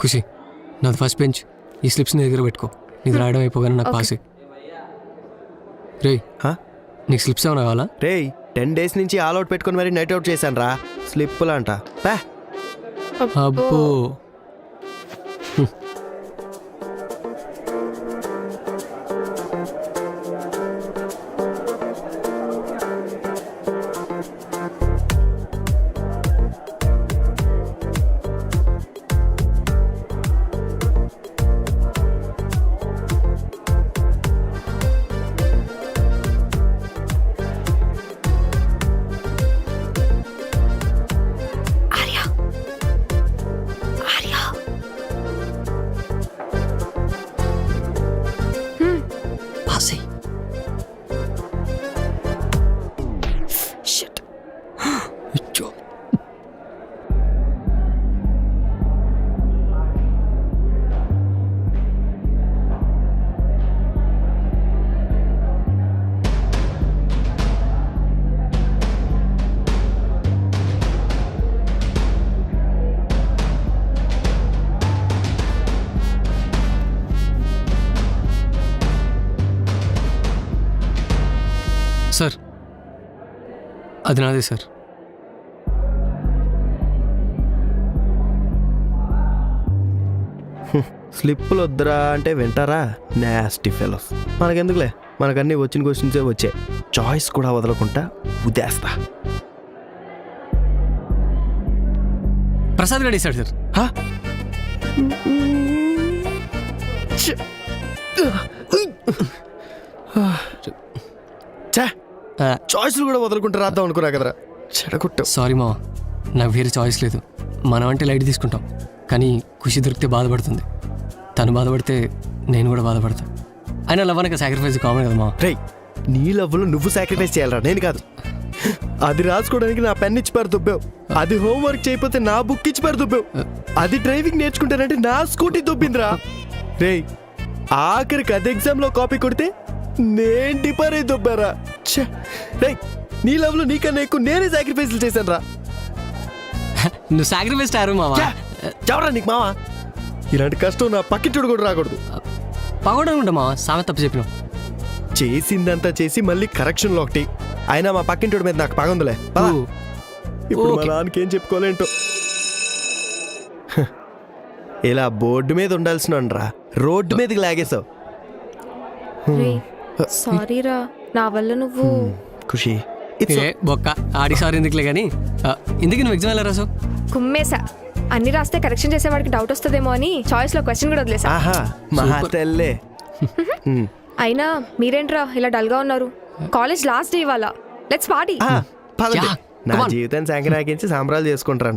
ఖుషి, నాది first bench. ఈ slips నీ దగ్గర పెట్టుకో. నీది రాయడం అయిపోగానే నాకు పాస్. రే, నీకు స్లిప్స్ ఏమైనా కావాలా? రే 10 days నుంచి ఆల్ అవుట్ పెట్టుకుని మరి నైట్ అవుట్ చేశాను రా. స్లిప్పులు అంట. అబ్బో, పాస్ అయ్యి. అచ్చో. సార్, అది నాదే సార్. స్లిప్పులు వద్దురా అంటే వింటారా? Nasty fellows. మనకెందుకులే, మనకన్నీ వచ్చిన క్వశ్చన్సే వచ్చాయి. చాయిస్ కూడా వదలకుండా ఉదేస్తా. ప్రసాద్ గారు వేశాడు సార్. చాయిస్లు కూడా వదలకుంటా రాద్దాం అనుకున్నా కదరా. చెడగొట్టావు. సారీ మావా, నాకు వేరే చాయిస్ లేదు. మనం అంటే లైట్ తీసుకుంటాం, కానీ ఖుషి దొరికితే బాధపడుతుంది. తను బాధపడితే నేను కూడా బాధపడతా. అయినా లవ్ అనక సాక్రిఫైస్ కామన్ కదా మా. రేయ్, నీ లవ్లో నువ్వు సాక్రిఫైస్ చేయాలరా, నేను కాదు. అది రాసుకోవడానికి నా పెన్ ఇచ్చి పారు దుబ్బావు. అది హోంవర్క్ చేయకపోతే నా బుక్ ఇచ్చి పారు దుబ్బావు. అది డ్రైవింగ్ నేర్చుకుంటానంటే నా స్కూటీ దొబ్బిందిరా. రేయ్, ఆఖరికి అది ఎగ్జామ్లో కాపీ కొడితే నేను డిపర్ అయి దొబ్బారా. రేయ్, నీ లవ్లో నీకన్నా ఎక్కువ నేనే సాక్రిఫైస్లు చేశాను రా. నువ్వు సాక్రిఫైస్ టారు మావా. చవరా నీకు మావా. ఇలాంటి కష్టం నా పక్కింటుడు కూడా రాకూడదు. పగొడనుకుంటా మావా, సామె తప్పు చెప్పినావు. చేసిందంతా చేసి మళ్ళీ కరెక్షన్లో ఒకటి. అయినా మా పక్కింటుడి మీద నాకు పగందులే. ఇప్పుడు మా నాన్నకి ఏం చెప్పుకోలేంటో. ఇలా బోర్డు మీద ఉండాల్సిన రా, రోడ్డు మీదకి లాగేశావు. సారీ రా, నా వల్ల నువ్వు. ఖుషి బొక్క ఆడి సారీ ఎందుకులే కానీ, ఇందుకు నువ్వు ఎగ్జామ్ ఎలా రాసావు? కుమ్మేసా. అన్ని రాస్తే కరెక్షన్ చేసేవాడికి డౌట్ వస్తుందేమో అని చాయిస్ లో క్వశ్చన్ కూడా వదిలేసా. ఆహా, మహా తెల్లే. అయినా మీరేంట్రా ఇలా డల్ గా ఉన్నారు? కాలేజ్ లాస్ట్ డే ఇవాళ. Let's party. నా జీవితాన్ని సంక్రాంతించి సంబరాలు చేసుకుంటారంట.